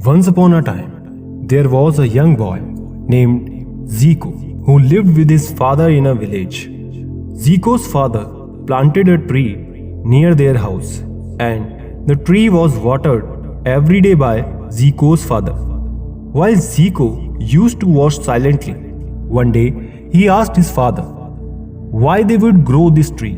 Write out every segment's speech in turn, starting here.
Once upon a time, there was a young boy named Zico who lived with his father in a village. Zico's father planted a tree near their house, and the tree was watered every day by Zico's father. While Zico used to watch silently, one day he asked his father why they would grow this tree,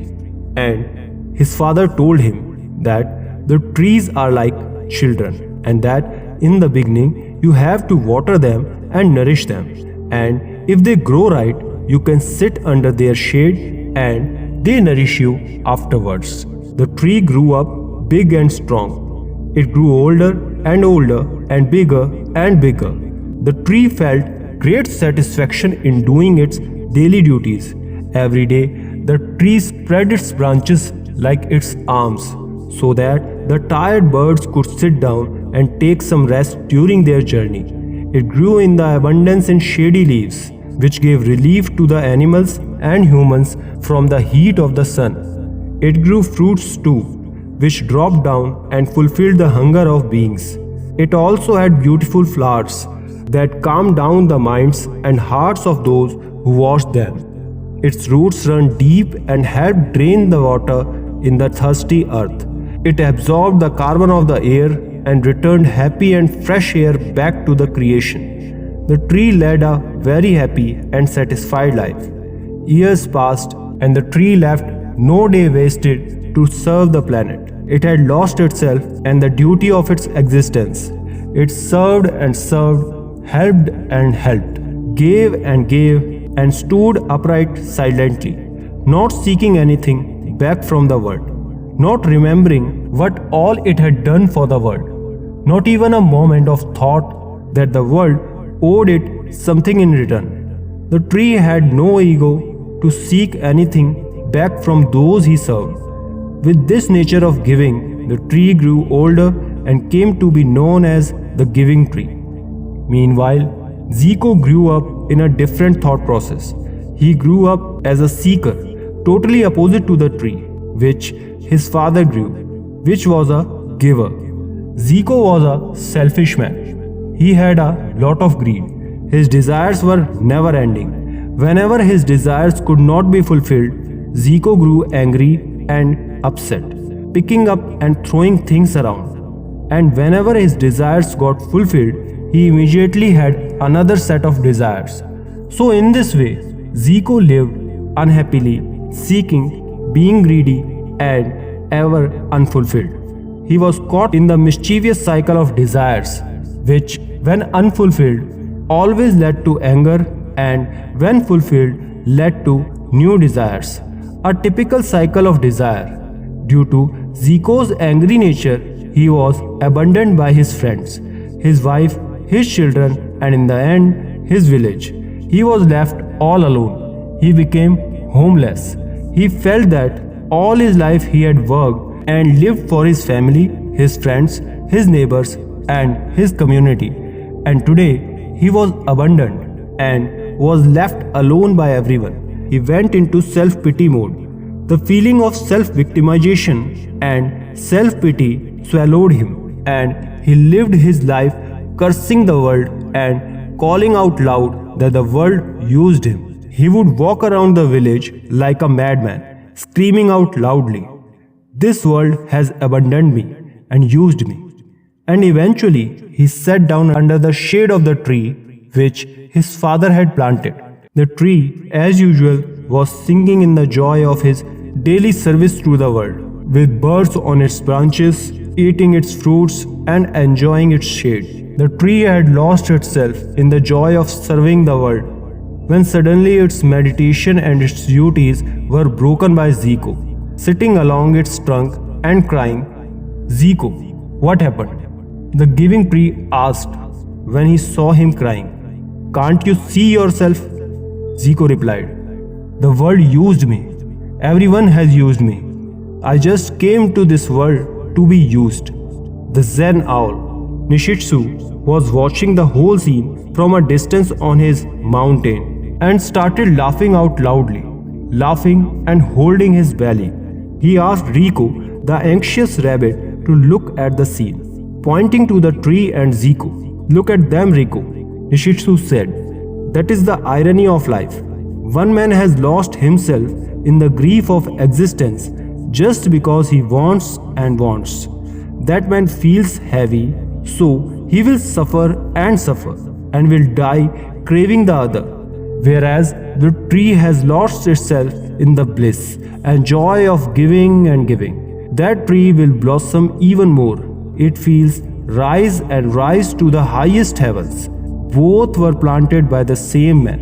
and his father told him that the trees are like children and that in the beginning you have to water them and nourish them, and if they grow right, you can sit under their shade and they nourish you afterwards. The tree grew up big and strong. It grew older and bigger and bigger. The tree felt great satisfaction in doing its daily duties. Every day, the tree spread its branches like its arms so that the tired birds could sit down and take some rest during their journey. It grew in the abundance in shady leaves, which gave relief to the animals and humans from the heat of the sun. It grew fruits too, which dropped down and fulfilled the hunger of beings. It also had beautiful flowers that calmed down the minds and hearts of those who watched them. Its roots run deep and helped drain the water in the thirsty earth. It absorbed the carbon of the air and returned happy and fresh air back to the creation. The tree led a very happy and satisfied life. Years passed and the tree left no day wasted to serve the planet. It had lost itself and the duty of its existence. It served and served, helped and helped, gave and stood upright silently, not seeking anything back from the world, not remembering what all it had done for the world, not even a moment of thought that the world owed it something in return. The tree had no ego to seek anything back from those he served. With this nature of giving, the tree grew older and came to be known as the giving tree. Meanwhile, Zico grew up in a different thought process. He grew up as a seeker, totally opposite to the tree, which his father grew, which was a giver. Zico was a selfish man. He had a lot of greed. His desires were never ending. Whenever his desires could not be fulfilled, Zico grew angry and upset, picking up and throwing things around. And whenever his desires got fulfilled, he immediately had another set of desires. So in this way, Zico lived unhappily, seeking, being greedy, and ever unfulfilled. He was caught in the mischievous cycle of desires, which, when unfulfilled, always led to anger, and when fulfilled, led to new desires. A typical cycle of desire. Due to Zico's angry nature, he was abandoned by his friends, his wife, his children, and in the end, his village. He was left all alone. He became homeless. He felt that all his life he had worked and lived for his family, his friends, his neighbors, and his community. And today, he was abandoned and was left alone by everyone. He went into self-pity mode. The feeling of self-victimization and self-pity swallowed him, and he lived his life cursing the world and calling out loud that the world used him. He would walk around the village like a madman, screaming out loudly, "This world has abandoned me and used me." And eventually, he sat down under the shade of the tree which his father had planted. The tree, as usual, was singing in the joy of his daily service to the world, with birds on its branches, eating its fruits and enjoying its shade. The tree had lost itself in the joy of serving the world, when suddenly its meditation and its duties were broken by Zico, sitting along its trunk and crying, "Zico, what happened?" The giving tree asked when he saw him crying. "Can't you see yourself?" Zico replied, "The world used me. Everyone has used me. I just came to this world to be used." The Zen owl, Nishitsu, was watching the whole scene from a distance on his mountain and started laughing out loudly, laughing and holding his belly. He asked Rico, the anxious rabbit, to look at the scene. pointing to the tree and Zico. "Look at them, Rico," Nishitsu said. "That is the irony of life. One man has lost himself in the grief of existence just because he wants and wants. That man feels heavy, so he will suffer and will die craving the other. Whereas the tree has lost itself in the bliss and joy of giving and giving. That tree will blossom even more. It feels rise to the highest heavens. Both were planted by the same man,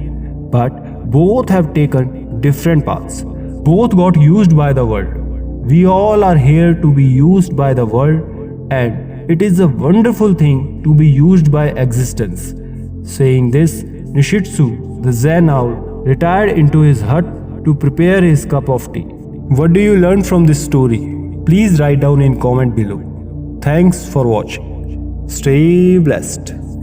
but both have taken different paths. Both got used by the world. We all are here to be used by the world, and it is a wonderful thing to be used by existence." Saying this, Nishitsu, the Zen owl, retired into his hut to prepare his cup of tea. What do you learn from this story? Please write down in comment below. Thanks for watching. Stay blessed.